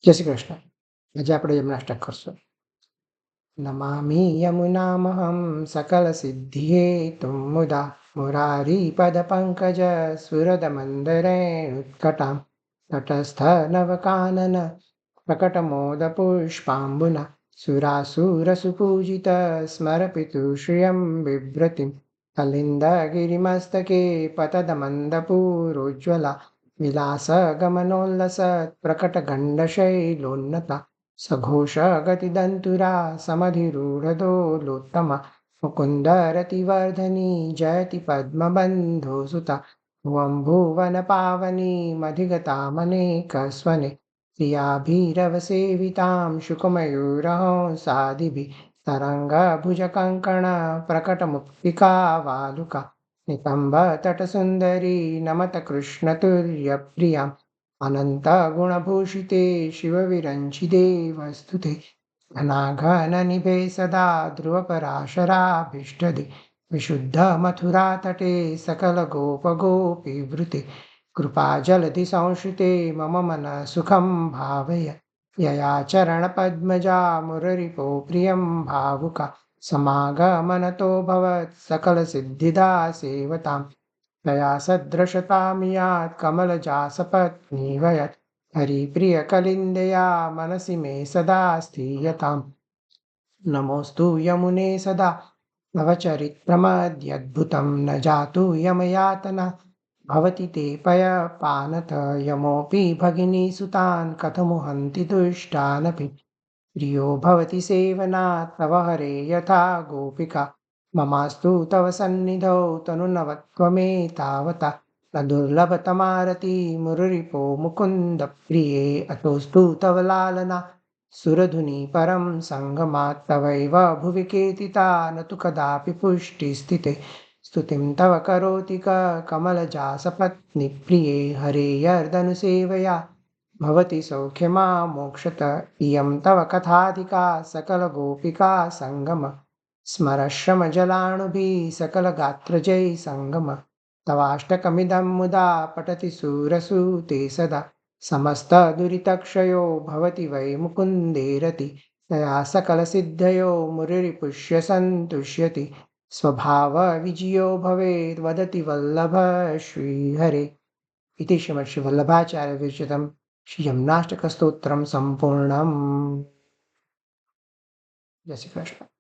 જય શ્રી કૃષ્ણ. આજે આપણે યમનાષ્ટક કરશું. નમામિ યમુનામહં સકલસિદ્ધિહેતું મુદા મુરારીપદપંકજ સ્ફુરદમन्दરેણુત્કટાं તટસ્થનવકાનન પ્રકટમોદपुष्पाम्बुना સુરાસુરસુપૂજિત સ્મરપિતૃશ્રિયं बिभ्रतिं कलिन्दगिरिमस्तके पतदमन्दपूरोज्ज्वला विलासगमनोल्लसत् प्रकटगण्डशैलोन्नता सघोषगतिदन्तुरा समधिरूढदोलोत्तमा मुकुन्दरतिवर्धनी जयति पद्मबन्धुसुता भुवं भुवनपावनीमधिगतामनेकस्वने प्रियाभिरवसेवितां शुकमयूरहंसादिभिः तरङ्गभुजकङ्कणप्रकटमुक्तिकावालुका नितम्बतटसुन्दरी नमत कृष्णतुल्यप्रियाम् अनन्तगुणभूषिते शिवविरञ्चिते वस्तुते घनाघननिभे सदा ध्रुवपराशराभीष्टदे विशुद्धमथुरातटे सकलगोपगोपीवृते कृपाजलधिसंश्रिते मम मनःसुखं भावय यया चरणपद्मजा मुररिपो प्रियं भावुका समागमनतो भवत् सकलसिद्धिदा सेवतां तया सदृशतां यात् कमलजासपत्नीवयत् हरिप्रियकलिन्दया मनसि मे सदा स्थीयताम् नमोऽस्तु यमुने सदा तव चरित्रमद्यद्भुतं न जातु यमयातना भवति ते पयपानत यमोऽपि भगिनीसुतान् कथमुहन्ति दुष्टानपि प्रियो भवति सेवनात् तव हरे यथा गोपिका ममास्तु तव सन्निधौ तनुनवत्वमेतावता न दुर्लभतमारति मुररिपो मुकुन्द प्रिये अतोऽस्तु तव लालना सुरधुनि परं सङ्गमात् तवैव भुवि कीर्तिता न तु कदापि पुष्टिस्थिते स्तुतिं तव करोति कमलजासपत्नीप्रिये हरेर्दनुसेवया भवति सौख्यमा मोक्षत इयं तव कथाधिका सकलगोपिका सङ्गम स्मरश्रमजलाणुभिः सकलगात्रजै सङ्गम तवाष्टकमिदं मुदा पठति सूरसूते सदा समस्तदुरितक्षयो भवति वै मुकुन्दे रति तया सकलसिद्धयो मुररिपुष्य सन्तुष्यति स्वभावविजयो भवेद् वदति वल्लभ श्रीहरे इति श्रीमद्श्रीवल्लभाचार्यविरचितं श्रीयमुनाष्टकस्तोत्रं सम्पूर्णम्. जय श्री कृष्ण.